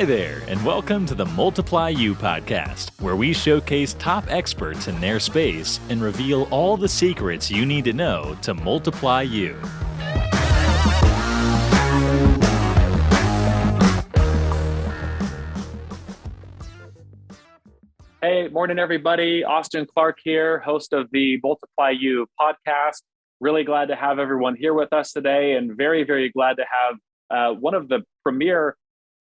Hi there, and welcome to the Multiply You podcast, where we showcase top experts in their space and reveal all the secrets you need to know to multiply you. Hey, morning, everybody. Austin Clark here, host of the Multiply You podcast. Really glad to have everyone here with us today, and very, very glad to have one of the premier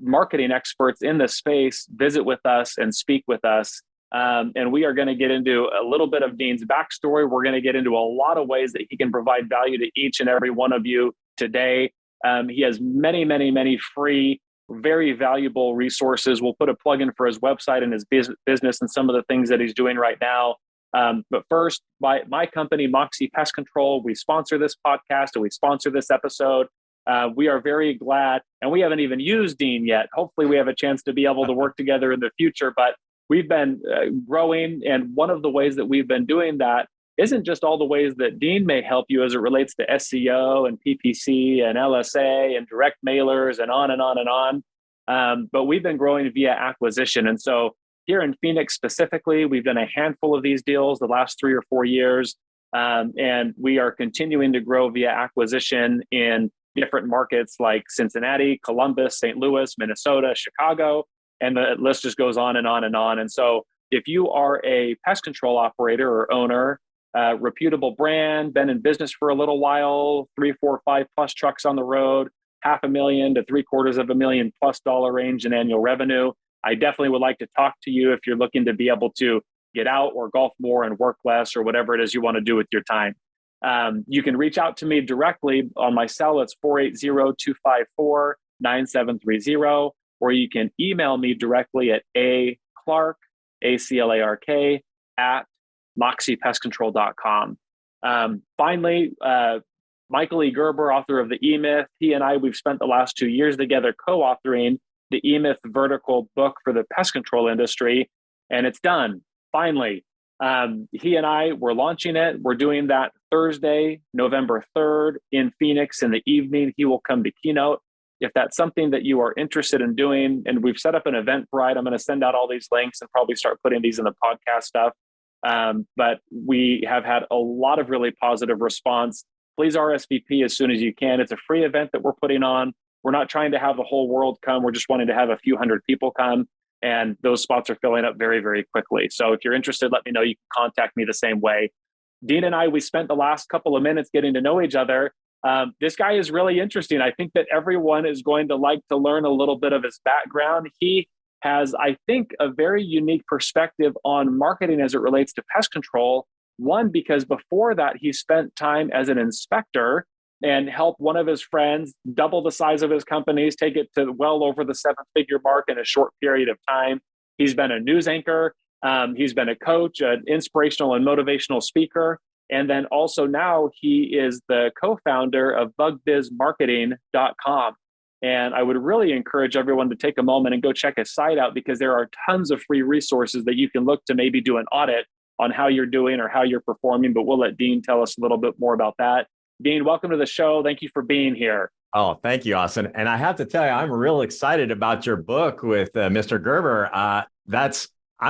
marketing experts in this space visit with us and speak with us. And we are going to get into a little bit of Dean's backstory. We're going to get into a lot of ways that he can provide value to each and every one of you today. He has many, many, many free, very valuable resources. We'll put a plug in for his website and his business and some of the things that he's doing right now. But first, my company, Moxie Pest Control, we sponsor this podcast and we sponsor this episode. We are very glad, and we haven't even used Dean yet. Hopefully we have a chance to be able to work together in the future, but we've been growing. And one of the ways that we've been doing that isn't just all the ways that Dean may help you as it relates to SEO and PPC and LSA and direct mailers and on and on and on. But we've been growing via acquisition. And so here in Phoenix specifically, we've done a handful of these deals the last 3 or 4 years. And we are continuing to grow via acquisition in different markets like Cincinnati, Columbus, St. Louis, Minnesota, Chicago, and the list just goes on and on and on. And so if you are a pest control operator or owner, reputable brand, been in business for a little while, 3, 4, 5 plus trucks on the road, $500,000 to $750,000 plus range in annual revenue, I definitely would like to talk to you if you're looking to be able to get out or golf more and work less or whatever it is you want to do with your time. You can reach out to me directly on my cell. It's 480-254-9730, or you can email me directly at aclark, ACLARK, at moxiepestcontrol.com. Finally, Michael E. Gerber, author of The E-Myth, he and I, we've spent the last 2 years together co-authoring the E-Myth vertical book for the pest control industry, and it's done, finally. He and I, we're launching it. We're doing that Thursday, November 3rd in Phoenix in the evening. He will come to keynote. If that's something that you are interested in doing, and we've set up an Eventbrite, I'm going to send out all these links and probably start putting these in the podcast stuff. But we have had a lot of really positive response. Please RSVP as soon as you can. It's a free event that we're putting on. We're not trying to have the whole world come. We're just wanting to have a few hundred people come. And those spots are filling up very, very quickly. So if you're interested, let me know. You can contact me the same way. Dean and I, we spent the last couple of minutes getting to know each other. This guy is really interesting. I think that everyone is going to like to learn a little bit of his background. He has, I think, a very unique perspective on marketing as it relates to pest control. One, because before that, he spent time as an inspector and helped one of his friends double the size of his companies, take it to well over the 7-figure mark in a short period of time. He's been a news anchor. He's been a coach, an inspirational and motivational speaker. And then also now he is the co-founder of BugBizMarketing.com. And I would really encourage everyone to take a moment and go check his site out, because there are tons of free resources that you can look to maybe do an audit on how you're doing or how you're performing. But we'll let Dean tell us a little bit more about that. Dean, welcome to the show. Thank you for being here. Oh, thank you, Austin. And I have to tell you, I'm real excited about your book with Mr. Gerber. I'm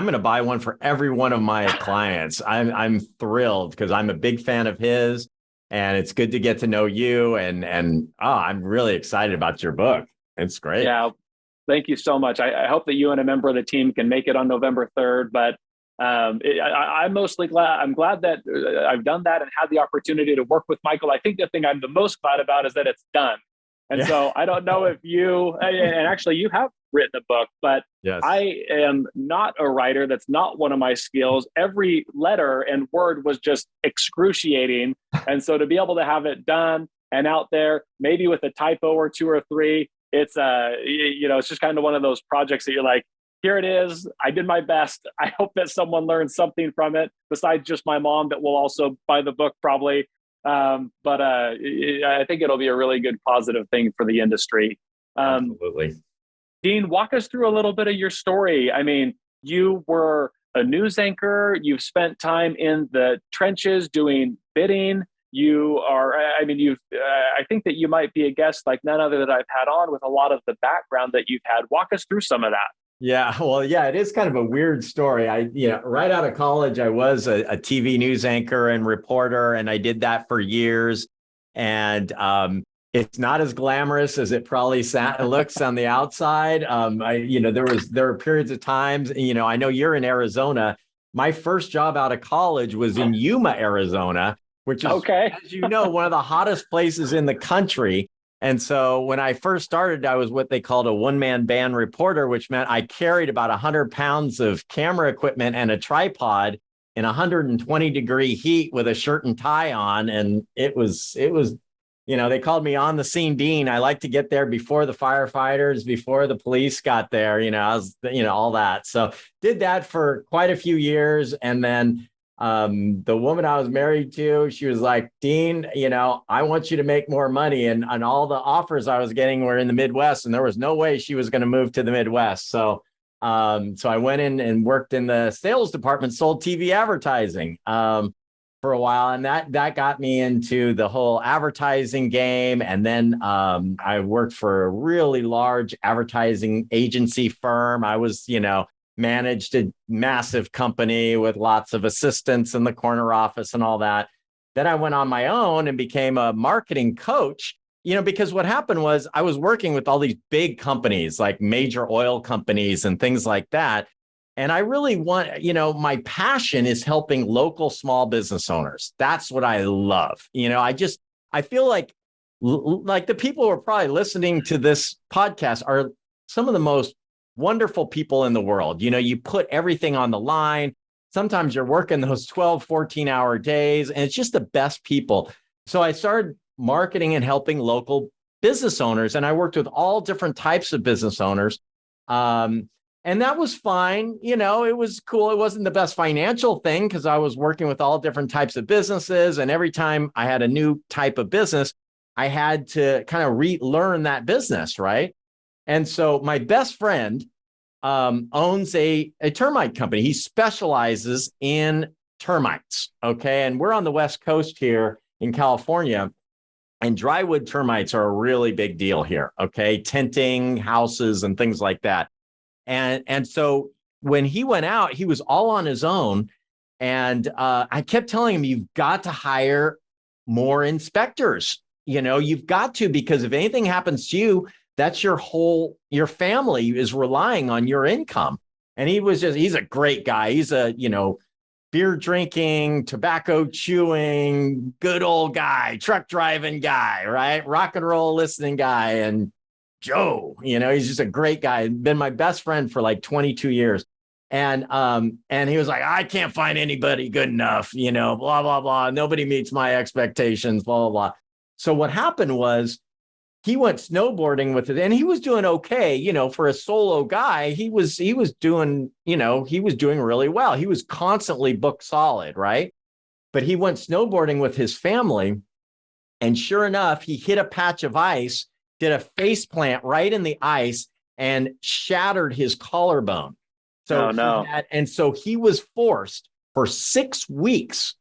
going to buy one for every one of my clients. I'm thrilled because I'm a big fan of his, and it's good to get to know you. And I'm really excited about your book. It's great. Yeah, thank you so much. I hope that you and a member of the team can make it on November 3rd. But I'm mostly glad. I'm glad that I've done that and had the opportunity to work with Michael. I think the thing I'm the most glad about is that it's done. And so I don't know if you, and actually you have written a book, but yes. I am not a writer. That's not one of my skills. Every letter and word was just excruciating. And so to be able to have it done and out there, maybe with a typo or 2 or 3, it's it's just kind of one of those projects that you're like, here it is. I did my best. I hope that someone learns something from it besides just my mom that will also buy the book probably. But I think it'll be a really good positive thing for the industry. Absolutely. Dean, walk us through a little bit of your story. I mean, you were a news anchor. You've spent time in the trenches doing bidding. you are, I mean, I think that you might be a guest like none other that I've had on with a lot of the background that you've had. Walk us through some of that. Yeah, well, yeah, it is kind of a weird story. Right out of college, I was a TV news anchor and reporter, and I did that for years. And it's not as glamorous as it probably looks on the outside. There were periods of times, I know you're in Arizona. My first job out of college was in Yuma, Arizona, which is, okay, as you know, one of the hottest places in the country. And so when I first started, I was what they called a one-man band reporter, which meant I carried about 100 pounds of camera equipment and a tripod in 120-degree heat with a shirt and tie on. And it was, they called me on the scene Dean. I like to get there before the firefighters, before the police got there, I was, all that. So did that for quite a few years. And then the woman I was married to, she was like, Dean, I want you to make more money. And all the offers I was getting were in the Midwest, and there was no way she was going to move to the Midwest. So I went in and worked in the sales department, sold TV advertising for a while. And that got me into the whole advertising game. And then I worked for a really large advertising agency firm. I was, managed a massive company with lots of assistants in the corner office and all that. Then I went on my own and became a marketing coach, because what happened was I was working with all these big companies like major oil companies and things like that. And I really want, my passion is helping local small business owners. That's what I love. I feel like the people who are probably listening to this podcast are some of the most wonderful people in the world. You put everything on the line. Sometimes you're working those 12, 14-hour days, and it's just the best people. So I started marketing and helping local business owners, and I worked with all different types of business owners. And that was fine. It was cool. It wasn't the best financial thing because I was working with all different types of businesses. And every time I had a new type of business, I had to kind of relearn that business, right? And so my best friend owns a termite company. He specializes in termites. Okay. And we're on the West Coast here in California, and drywood termites are a really big deal here. Okay. Tenting houses and things like that. And so when he went out, he was all on his own. And I kept telling him, you've got to hire more inspectors. You've got to, because if anything happens to you, that's your family is relying on your income. And he's a great guy. He's a, beer drinking, tobacco chewing, good old guy, truck driving guy, right? Rock and roll listening guy. And Joe, he's just a great guy. Been my best friend for like 22 years. And he was like, I can't find anybody good enough, blah, blah, blah. Nobody meets my expectations, blah, blah, blah. So what happened was, he went snowboarding with it, and he was doing okay, for a solo guy. He was doing really well. He was constantly booked solid, right? But he went snowboarding with his family, and sure enough, he hit a patch of ice, did a face plant right in the ice, and shattered his collarbone. So so he was forced for 6 weeks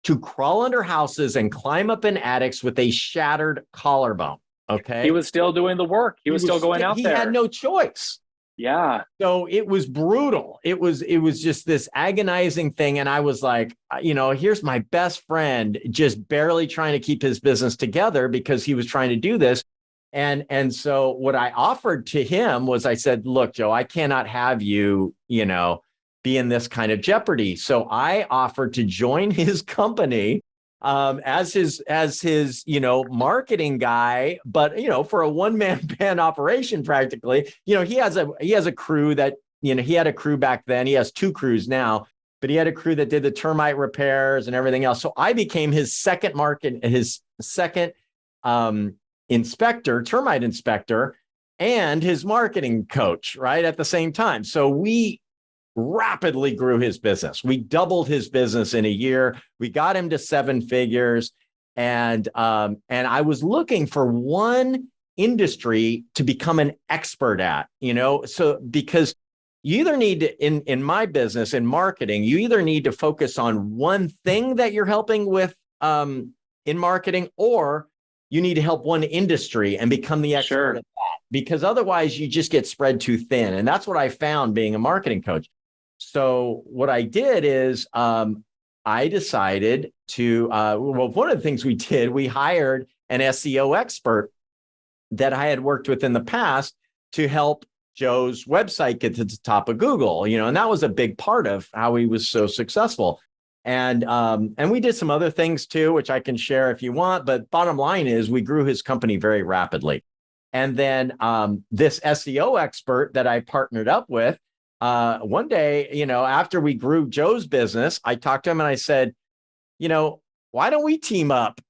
to crawl under houses and climb up in attics with a shattered collarbone. Okay. He was still doing the work. He was still going out there. He had no choice. Yeah. So it was brutal. It was just this agonizing thing. And I was like, here's my best friend just barely trying to keep his business together because he was trying to do this. And so what I offered to him was, I said, look, Joe, I cannot have you, be in this kind of jeopardy. So I offered to join his company as his marketing guy, but for a one-man band operation practically. He has a crew that, he had a crew back then. He has 2 crews now, but he had a crew that did the termite repairs and everything else. So I became his second termite inspector, and his marketing coach, right, at the same time. So we rapidly grew his business. We doubled his business in a year. We got him to 7 figures. And I was looking for one industry to become an expert at, so because you either need to, in my business, in marketing, you either need to focus on one thing that you're helping with in marketing, or you need to help one industry and become the expert Sure. at that, because otherwise you just get spread too thin. And that's what I found being a marketing coach. So what I did is I decided to, well, one of the things we did, we hired an SEO expert that I had worked with in the past to help Joe's website get to the top of Google, and that was a big part of how he was so successful. And we did some other things too, which I can share if you want. But bottom line is we grew his company very rapidly. And then this SEO expert that I partnered up with, one day, after we grew Joe's business, I talked to him and I said, why don't we team up?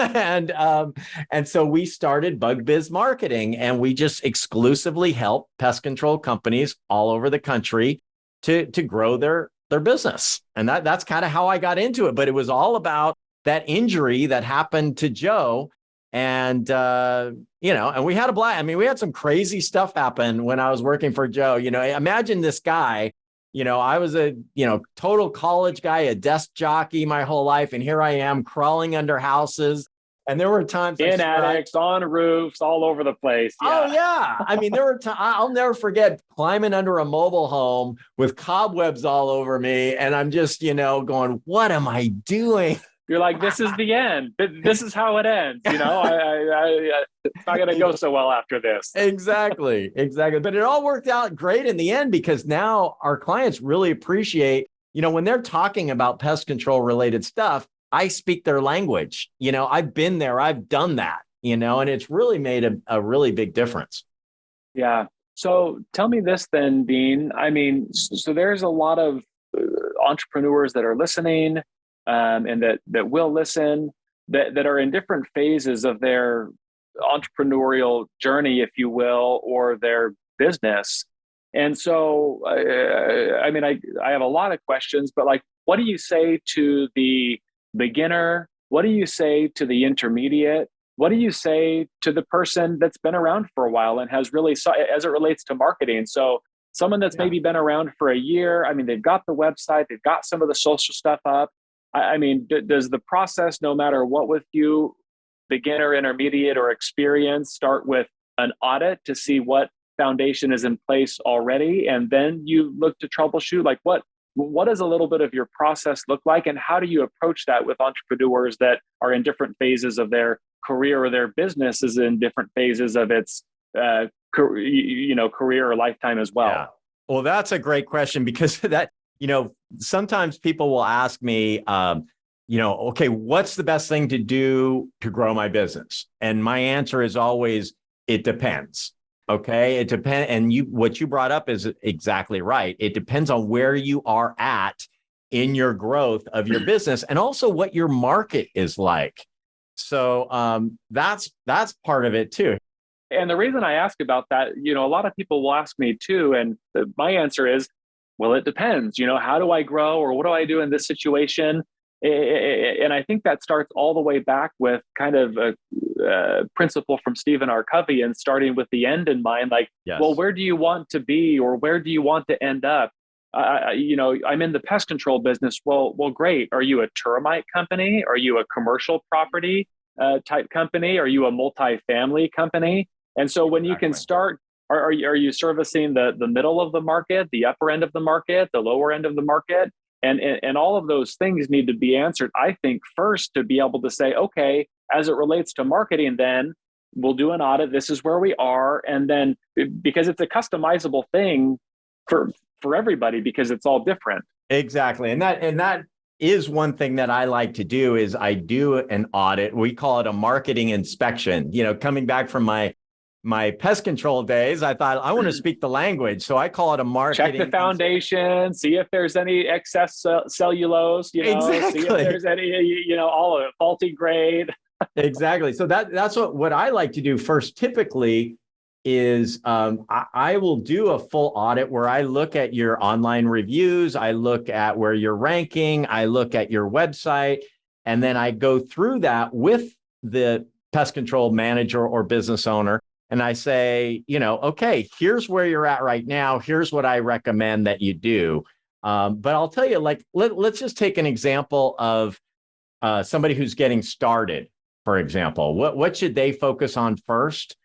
and so we started BugBiz Marketing, and we just exclusively help pest control companies all over the country to grow their business. And that's kind of how I got into it. But it was all about that injury that happened to Joe. And, and we had a blast. I mean, we had some crazy stuff happen when I was working for Joe. Imagine this guy. I was a, total college guy, a desk jockey my whole life. And here I am crawling under houses. And there were times in attics, on roofs, all over the place. Yeah. Oh, yeah. I mean, there were times, I'll never forget climbing under a mobile home with cobwebs all over me. And I'm just, going, what am I doing? You're like, this is the end. This is how it ends. It's not going to go so well after this. Exactly. But it all worked out great in the end, because now our clients really appreciate, when they're talking about pest control related stuff, I speak their language. I've been there, I've done that, and it's really made a really big difference. Yeah. So tell me this then, Dean. I mean, so there's a lot of entrepreneurs that are listening, and that will listen, that are in different phases of their entrepreneurial journey, if you will, or their business. And so, I have a lot of questions, but what do you say to the beginner? What do you say to the intermediate? What do you say to the person that's been around for a while and has really, as it relates to marketing? So someone that's maybe been around for a year, they've got the website, they've got some of the social stuff up. Does the process, no matter what with you, beginner, intermediate, or experience, start with an audit to see what foundation is in place already, and then you look to troubleshoot? What does a little bit of your process look like, and how do you approach that with entrepreneurs that are in different phases of their career, or their business is in different phases of its career or lifetime as well? Yeah. Well, that's a great question, because that, sometimes people will ask me, okay, what's the best thing to do to grow my business? And my answer is always, it depends. Okay. It depends. And what you brought up is exactly right. It depends on where you are at in your growth of your business, and also what your market is like. So that's part of it too. And the reason I ask about that, a lot of people will ask me too. And my answer is, well, it depends. How do I grow, or what do I do in this situation? And I think that starts all the way back with kind of a principle from Stephen R. Covey, and starting with the end in mind. Yes. Well, where do you want to be, or where do you want to end up? I'm in the pest control business. Well, great. Are you a termite company? Are you a commercial property type company? Are you a multifamily company? And so when you can start, are you servicing the middle of the market, the upper end of the market, the lower end of the market? And all of those things need to be answered, I think, first, to be able to say, okay, as it relates to marketing, then we'll do an audit. This is where we are. And then, because it's a customizable thing for everybody, because it's all different. Exactly. And that is one thing that I like to do, is I do an audit. We call it a marketing inspection. Coming back from my pest control days, I thought, I want to speak the language. So I call it a marketing. Check the foundation, see if there's any excess cellulose, exactly. See if there's any, all of it, faulty grade. Exactly. So that's what I like to do first, typically, is I will do a full audit where I look at your online reviews, I look at where you're ranking, I look at your website, and then I go through that with the pest control manager or business owner. And I say, okay, here's where you're at right now. Here's what I recommend that you do. But I'll tell you, let's just take an example of somebody who's getting started, for example, what should they focus on first?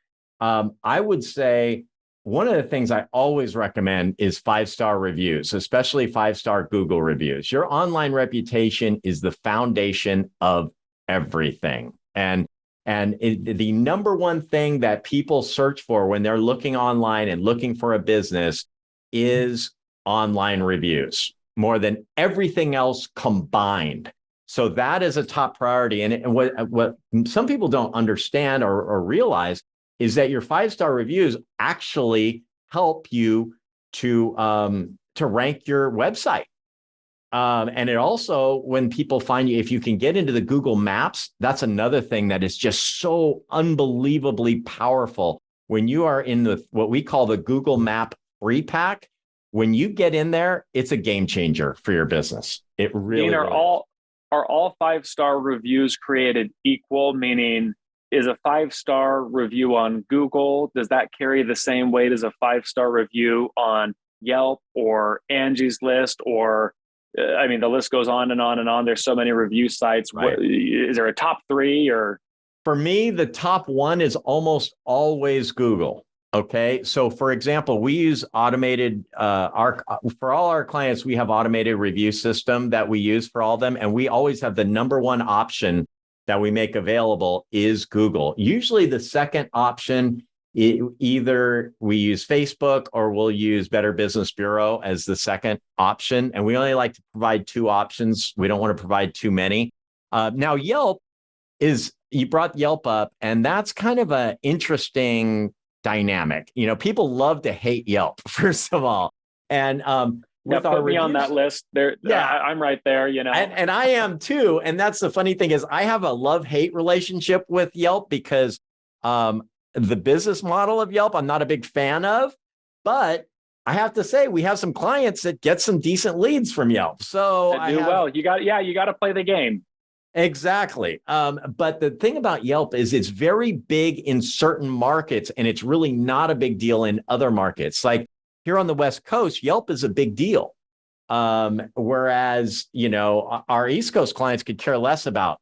I would say one of the things I always recommend is 5-star reviews, especially 5-star Google reviews. Your online reputation is the foundation of everything. And the number one thing that people search for when they're looking online and looking for a business is online reviews, more than everything else combined. So that is a top priority. And what some people don't understand or realize is that your 5-star reviews actually help you to rank your website. And it also, when people find you, if you can get into the Google Maps, that's another thing that is just so unbelievably powerful. When you are in what we call the Google Map free pack, when you get in there, it's a game changer for your business. It really, Dean, are all 5-star reviews created equal? Meaning, is a 5-star review on Google, does that carry the same weight as a 5-star review on Yelp or Angie's List? Or, the list goes on and on and on. There's so many review sites. Right. Is there a top 3 or? For me, the top 1 is almost always Google. Okay. So for example, we use automated, for all our clients, we have automated review system that we use for all of them. And we always have the number 1 option that we make available is Google. Usually the second option, either we use Facebook or we'll use Better Business Bureau as the second option. And we only like to provide 2 options. We don't want to provide too many. Now Yelp you brought Yelp up, and that's kind of an interesting dynamic. People love to hate Yelp, first of all. And with put me on that list there. Yeah, I'm right there, And I am too. And that's the funny thing is I have a love-hate relationship with Yelp because the business model of Yelp, I'm not a big fan of, but I have to say we have some clients that get some decent leads from Yelp. So well. You got to play the game. Exactly. But the thing about Yelp is it's very big in certain markets, and it's really not a big deal in other markets. Like here on the West Coast, Yelp is a big deal. Whereas, our East Coast clients could care less about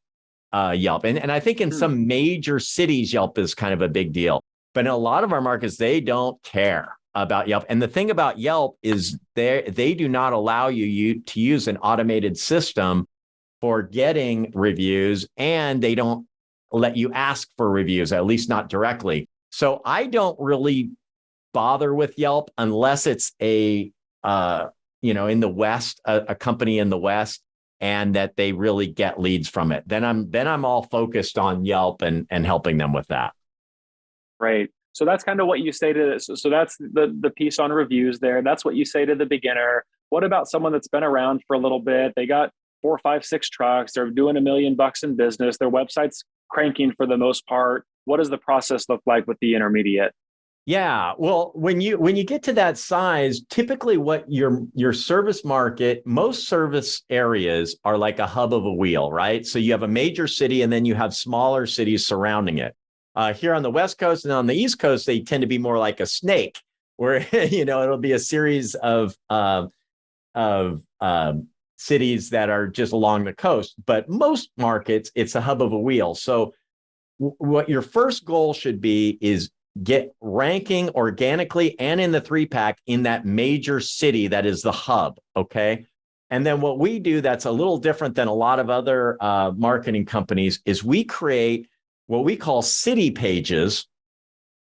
Yelp. And I think in some major cities, Yelp is kind of a big deal. But in a lot of our markets, they don't care about Yelp. And the thing about Yelp is they do not allow you to use an automated system for getting reviews, and they don't let you ask for reviews, at least not directly. So I don't really bother with Yelp unless it's in the West, a company in the West, and that they really get leads from it. Then I'm all focused on Yelp and helping them with that. Right. So that's kind of what you say to, so that's the piece on reviews there. That's what you say to the beginner. What about someone that's been around for a little bit? They got 4, 5, 6 trucks. They're doing $1 million in business. Their website's cranking for the most part. What does the process look like with the intermediate? Yeah, well, when you get to that size, typically what your service market, most service areas are like a hub of a wheel, right? So you have a major city, and then you have smaller cities surrounding it. Here on the West Coast and on the East Coast, they tend to be more like a snake, where it'll be a series of cities that are just along the coast. But most markets, it's a hub of a wheel. So what your first goal should be is get ranking organically and in the 3-pack in that major city that is the hub, okay? And then what we do that's a little different than a lot of other marketing companies is we create what we call city pages,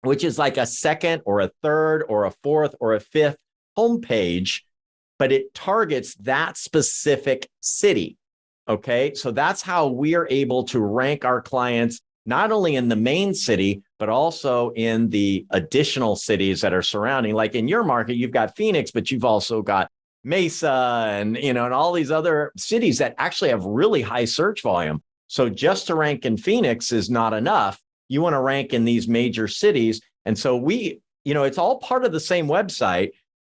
which is like a second or a third or a fourth or a fifth homepage, but it targets that specific city, okay? So that's how we are able to rank our clients not only in the main city, but also in the additional cities that are surrounding. Like in your market, you've got Phoenix, but you've also got Mesa and all these other cities that actually have really high search volume. So just to rank in Phoenix is not enough. You want to rank in these major cities. And so it's all part of the same website,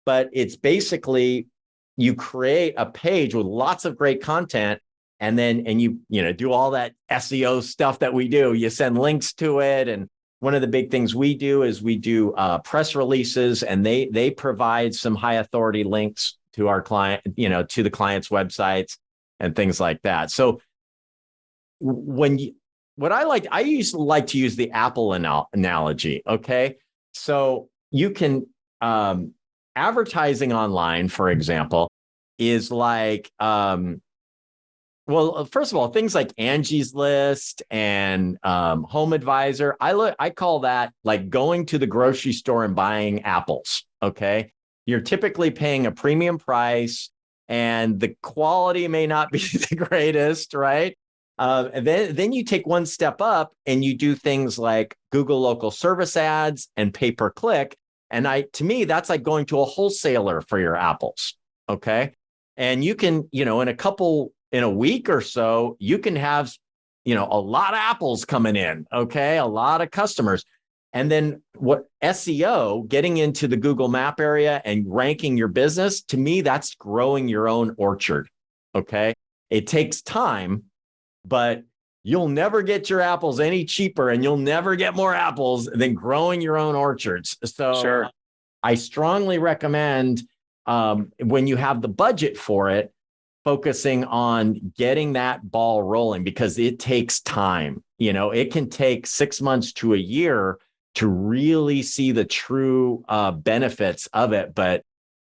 but it's basically you create a page with lots of great content, and you do all that SEO stuff that we do. You send links to it. And one of the big things we do is we do press releases, and they provide some high authority links to our client, to the client's websites and things like that. So when you, what I used to like to use the Apple analogy. Okay. So you can, advertising online, for example, is like, well, first of all, things like Angie's List and Home Advisor, I call that like going to the grocery store and buying apples. Okay, you're typically paying a premium price, and the quality may not be the greatest, right? And then you take one step up and you do things like Google local service ads and pay per click. And to me, that's like going to a wholesaler for your apples. Okay, and you can, in a week or so, you can have, a lot of apples coming in, okay? A lot of customers. And then what SEO, getting into the Google map area and ranking your business, to me, that's growing your own orchard, okay? It takes time, but you'll never get your apples any cheaper and you'll never get more apples than growing your own orchards. So Sure. I strongly recommend when you have the budget for it, focusing on getting that ball rolling, because it takes time. It can take 6 months to a year to really see the true benefits of it. But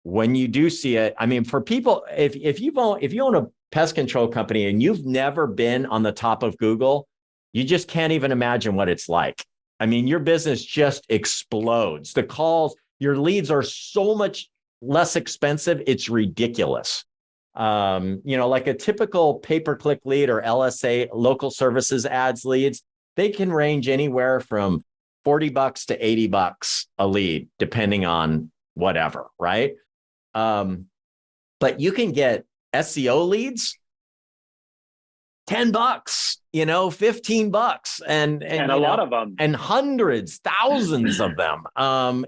when you do see it, I mean, for people, if you own a pest control company and you've never been on the top of Google, you just can't even imagine what it's like. I mean, your business just explodes. The calls, your leads are so much less expensive. It's ridiculous. Like a typical pay-per-click lead or LSA, local services ads leads, they can range anywhere from $40 to $80 a lead, depending on whatever, right? But you can get SEO leads, $10, $15, and a lot of them, and hundreds, thousands of them.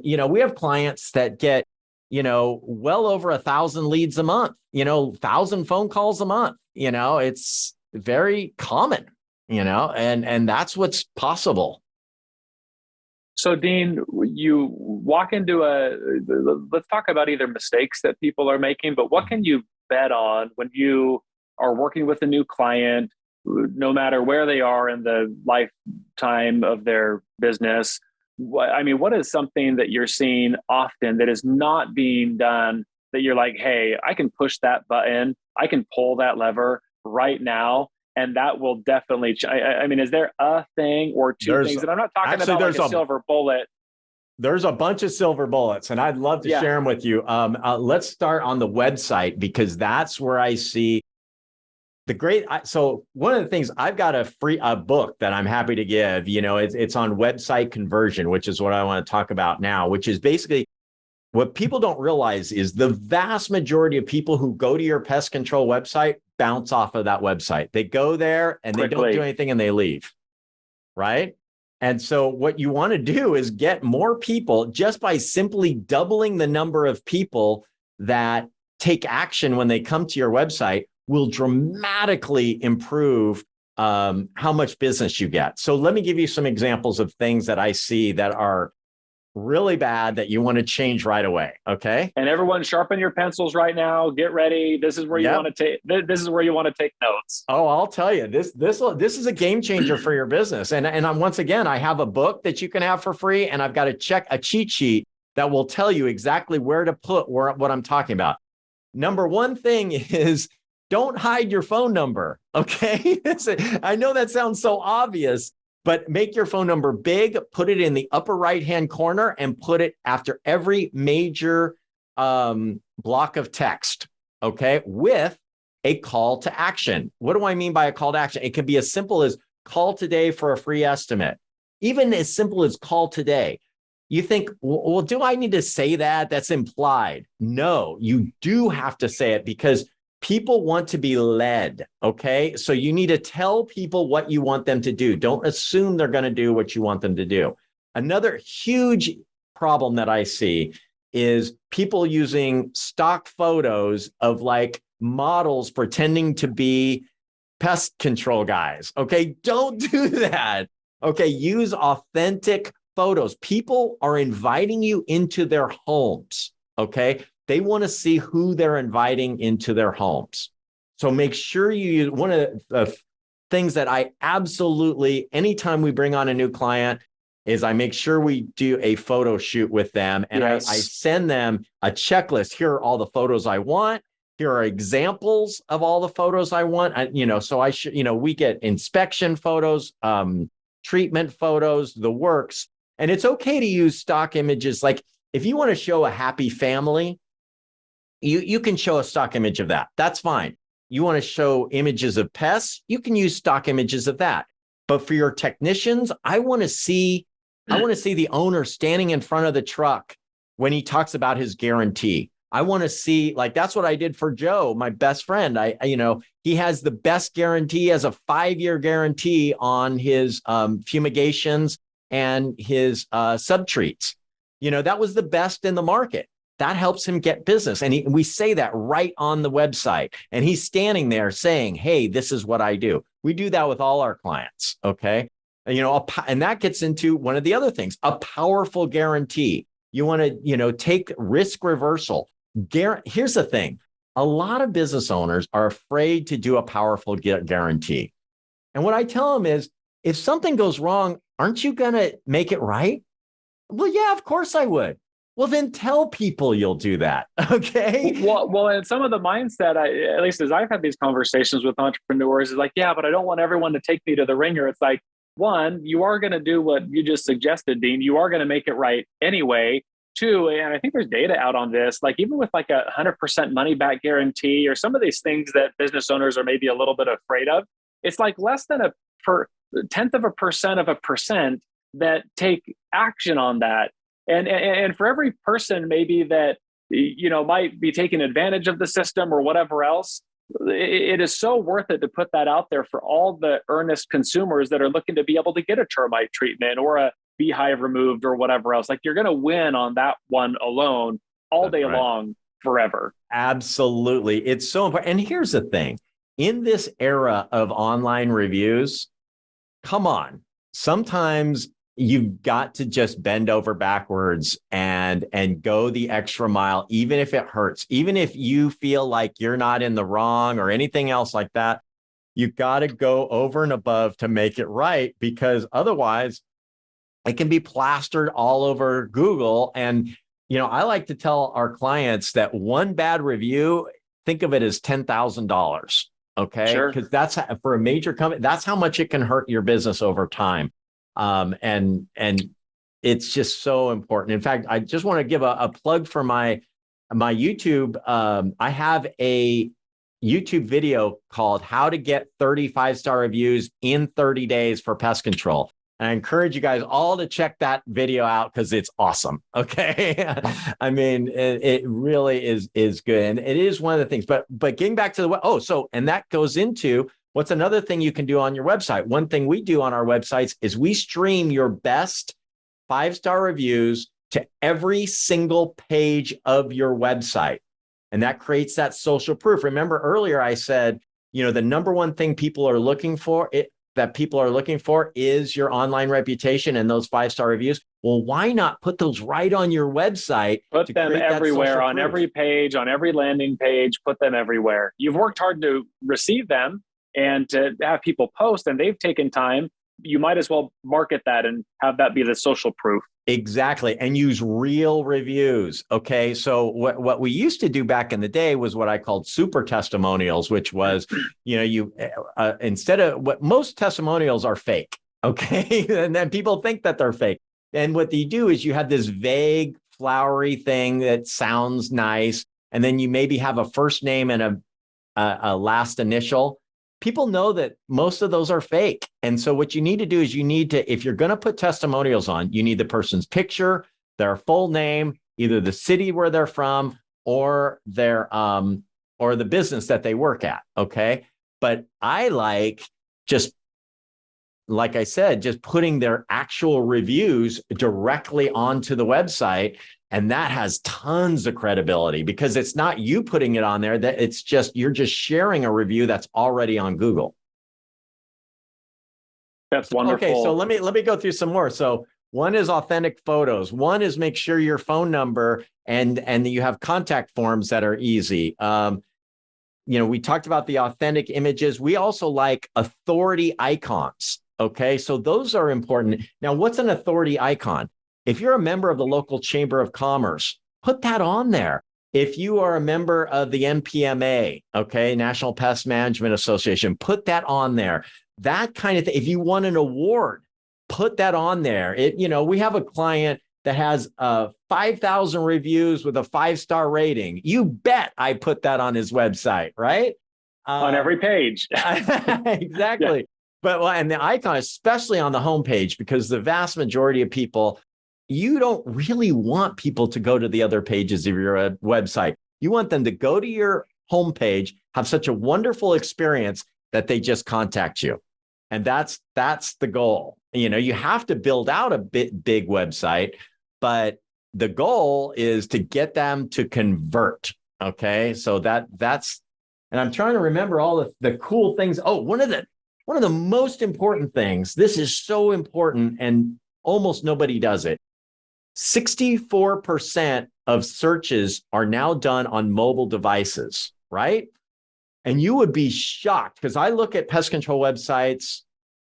We have clients that get, well over 1,000 leads a month, 1,000 phone calls a month. It's very common, and that's what's possible. So Dean, you walk into let's talk about either mistakes that people are making, but what can you bet on when you are working with a new client, no matter where they are in the lifetime of their business? What is something that you're seeing often that is not being done that you're like, hey, I can push that button, I can pull that lever right now, and that will definitely is there a thing or two things? And I'm not talking about like a silver bullet. There's a bunch of silver bullets, and I'd love to share them with you. Let's start on the website, because that's where I see so one of the things, I've got a book that I'm happy to give. It's on website conversion, which is what I want to talk about now, which is basically what people don't realize is the vast majority of people who go to your pest control website bounce off of that website. They go there and they don't do anything and they leave, right? And so what you want to do is get more people just by simply doubling the number of people that take action when they come to your website will dramatically improve how much business you get. So let me give you some examples of things that I see that are really bad that you want to change right away. Okay. And everyone, sharpen your pencils right now. Get ready. This is where you want to take. This is where you want to take notes. Oh, I'll tell you, this is a game changer for your business. And once again, I have a book that you can have for free, and I've got a cheat sheet that will tell you exactly where to put what I'm talking about. Number one thing is, don't hide your phone number, okay? I know that sounds so obvious, but make your phone number big, put it in the upper right-hand corner, and put it after every major block of text, okay? With a call to action. What do I mean by a call to action? It can be as simple as call today for a free estimate. Even as simple as call today. You think, well, do I need to say that? That's implied. No, you do have to say it, because people want to be led, okay? So you need to tell people what you want them to do. Don't assume they're going to do what you want them to do. Another huge problem that I see is people using stock photos of like models pretending to be pest control guys, okay? Don't do that, okay? Use authentic photos. People are inviting you into their homes, okay? They want to see who they're inviting into their homes. So make sure you use one of the things that I absolutely, anytime we bring on a new client, is I make sure we do a photo shoot with them. And I send them a checklist. Here are all the photos I want. Here are examples of all the photos I want. So I should, we get inspection photos, treatment photos, the works. And it's okay to use stock images. Like if you want to show a happy family, you can show a stock image of that. That's fine. You want to show images of pests, you can use stock images of that. But for your technicians, I want to see the owner standing in front of the truck when he talks about his guarantee. I want to see, like, that's what I did for Joe, my best friend. He has the best guarantee, as a 5-year guarantee on his fumigations and his subtreats. That was the best in the market. That helps him get business. And we say that right on the website. And he's standing there saying, hey, this is what I do. We do that with all our clients. Okay. And that gets into one of the other things, a powerful guarantee. You want to, take risk reversal. Here's the thing. A lot of business owners are afraid to do a powerful guarantee. And what I tell them is, if something goes wrong, aren't you going to make it right? Well, yeah, of course I would. Well, then tell people you'll do that. Okay. Well, and some of the mindset, at least as I've had these conversations with entrepreneurs, is like, yeah, but I don't want everyone to take me to the ringer. It's like, one, you are going to do what you just suggested, Dean. You are going to make it right anyway. Two, and I think there's data out on this, like even with like 100% money back guarantee or some of these things that business owners are maybe a little bit afraid of, it's like less than a tenth of a percent that take action on that. And for every person maybe that, might be taking advantage of the system or whatever else, it is so worth it to put that out there for all the earnest consumers that are looking to be able to get a termite treatment or a beehive removed or whatever else. Like, you're going to win on that one alone all day long, forever. Absolutely. It's so important. And here's the thing. In this era of online reviews, come on, sometimes you've got to just bend over backwards and go the extra mile, even if it hurts, even if you feel like you're not in the wrong or anything else like that. You've got to go over and above to make it right, because otherwise it can be plastered all over Google. And, I like to tell our clients that one bad review, think of it as $10,000. Okay. Sure. Because that's, for a major company, that's how much it can hurt your business over time. And it's just so important. In fact, I just want to give a plug for my YouTube. I have a YouTube video called How to Get 30 5-star Reviews in 30 Days for Pest Control. And I encourage you guys all to check that video out, because it's awesome. Okay. I mean, it really is good. And it is one of the things, but getting back to and that goes into, what's another thing you can do on your website? One thing we do on our websites is we stream your best 5-star reviews to every single page of your website. And that creates that social proof. Remember earlier I said, the number one thing people are looking for is your online reputation and those 5-star reviews. Well, why not put those right on your website? Put them everywhere, on every page, on every landing page, put them everywhere. You've worked hard to receive them and to have people post, and they've taken time. You might as well market that and have that be the social proof. Exactly. And use real reviews. Okay. So what we used to do back in the day was what I called super testimonials, which was, instead of what most testimonials are fake. Okay. And then people think that they're fake. And what you do is you have this vague, flowery thing that sounds nice. And then you maybe have a first name and a last initial. People know that most of those are fake. And so what you need to do is if you're going to put testimonials on, you need the person's picture, their full name, either the city where they're from or or the business that they work at. Okay. But I like, just like I said, just putting their actual reviews directly onto the website. And that has tons of credibility, because it's not you putting it on there, that it's just, you're just sharing a review that's already on Google. That's wonderful. Okay, so let me go through some more. So one is authentic photos. One is make sure your phone number and you have contact forms that are easy. we talked about the authentic images. We also like authority icons. Okay. So those are important. Now, what's an authority icon? If you're a member of the local chamber of commerce, put that on there. If you are a member of the NPMA, okay, National Pest Management Association, put that on there. That kind of thing. If you won an award, put that on there. We have a client that has 5,000 reviews with a 5-star rating. You bet I put that on his website, right? On every page. Exactly. Yeah. And the icon, especially on the homepage, because the vast majority of people, you don't really want people to go to the other pages of your website. You want them to go to your homepage, have such a wonderful experience that they just contact you. And that's the goal. You have to build out a big website, but the goal is to get them to convert. Okay. So that's, and I'm trying to remember all the cool things. Oh, one of the most important things, this is so important and almost nobody does it. 64% of searches are now done on mobile devices, right? And you would be shocked because I look at pest control websites,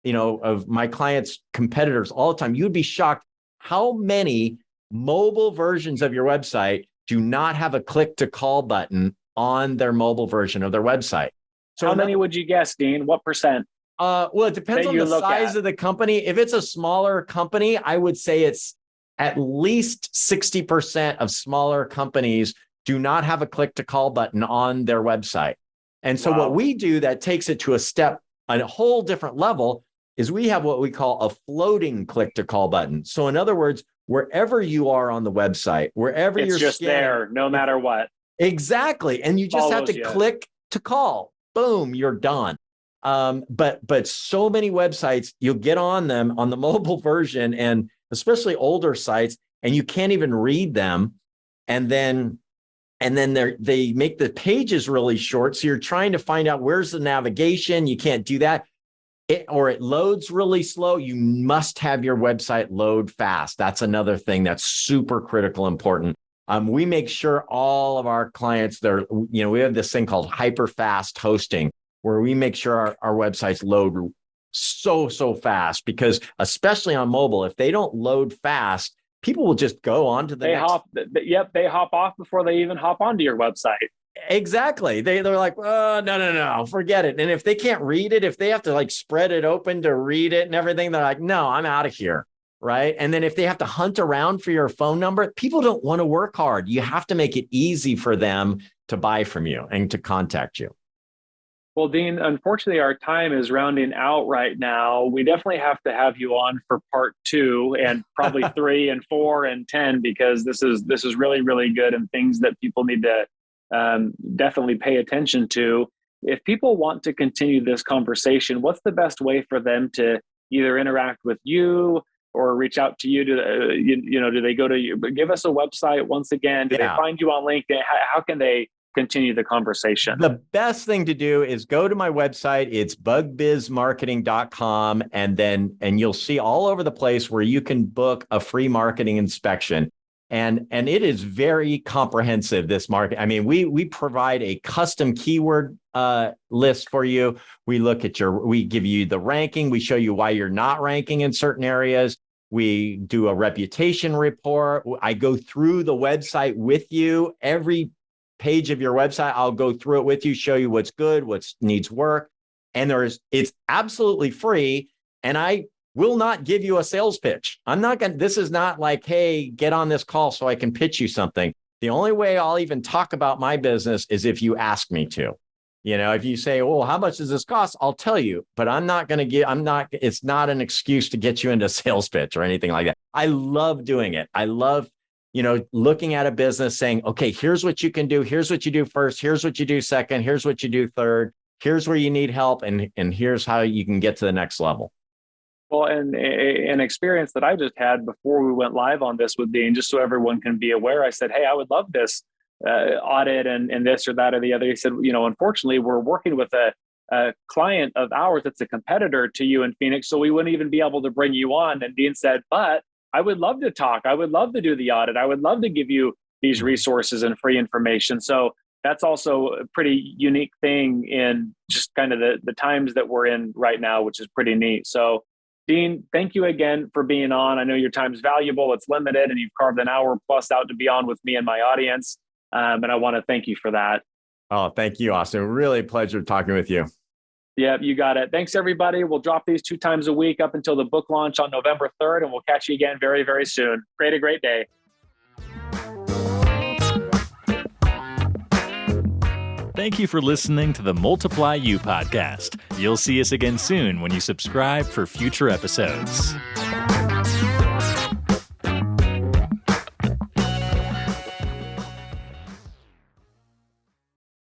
of my clients' competitors all the time. You'd be shocked how many mobile versions of your website do not have a click to call button on their mobile version of their website. So how many would you guess, Dean? What percent? Well, it depends on the size of the company. If it's a smaller company, I would say it's at least 60% of smaller companies do not have a click to call button on their website. And so what we do that takes it to a whole different level is we have what we call a floating click to call button. So in other words, wherever you are on the website, wherever it's just scanning, there, no matter what. Exactly. And you just have to click to call. Boom, you're done. But so many websites, you'll get on them on the mobile version, and especially older sites, and you can't even read them. And then they make the pages really short. So you're trying to find out where's the navigation. You can't do that. Or it loads really slow. You must have your website load fast. That's another thing that's super critical, important. We make sure all of our clients, we have this thing called hyper fast hosting, where we make sure our websites load so fast, because especially on mobile, if they don't load fast, people will just go on to the next. They hop off before they even hop onto your website. Exactly. They're like, oh, no, forget it. And if they can't read it, if they have to spread it open to read it and everything, they're like, no, I'm out of here. Right. And then if they have to hunt around for your phone number, people don't want to work hard. You have to make it easy for them to buy from you and to contact you. Well, Dean, unfortunately, our time is rounding out right now. We definitely have to have you on for part 2 and probably 3 and 4 and 10, because this is really, really good and things that people need to definitely pay attention to. If people want to continue this conversation, what's the best way for them to either interact with you or reach out to you? Do they go to you? Give us a website once again. Do they find you on LinkedIn? How can they continue the conversation? The best thing to do is go to my website. It's bugbizmarketing.com. And you'll see all over the place where you can book a free marketing inspection. And it is very comprehensive, this market. I mean, we provide a custom keyword list for you. We give you the ranking. We show you why you're not ranking in certain areas. We do a reputation report. I go through the website with you. Every page of your website, I'll go through it with you, show you what's good, what needs work. And it's absolutely free. And I will not give you a sales pitch. This is not like, hey, get on this call so I can pitch you something. The only way I'll even talk about my business is if you ask me to. If you say, oh, how much does this cost? I'll tell you, but it's not an excuse to get you into a sales pitch or anything like that. I love doing it. I love, looking at a business saying, okay, here's what you can do. Here's what you do first. Here's what you do second. Here's what you do third. Here's where you need help. And here's how you can get to the next level. Well, and an experience that I just had before we went live on this with Dean, just so everyone can be aware, I said, hey, I would love this audit and this or that or the other. He said, unfortunately, we're working with a client of ours that's a competitor to you in Phoenix, so we wouldn't even be able to bring you on. And Dean said, but I would love to talk. I would love to do the audit. I would love to give you these resources and free information. So that's also a pretty unique thing in just kind of the times that we're in right now, which is pretty neat. So Dean, thank you again for being on. I know your time's valuable, it's limited, and you've carved an hour plus out to be on with me and my audience. And I want to thank you for that. Oh, thank you, Austin. Really a pleasure talking with you. Yeah, you got it. Thanks, everybody. We'll drop these 2 times a week up until the book launch on November 3rd, and we'll catch you again very, very soon. Create a great day. Thank you for listening to the Multiply You podcast. You'll see us again soon when you subscribe for future episodes.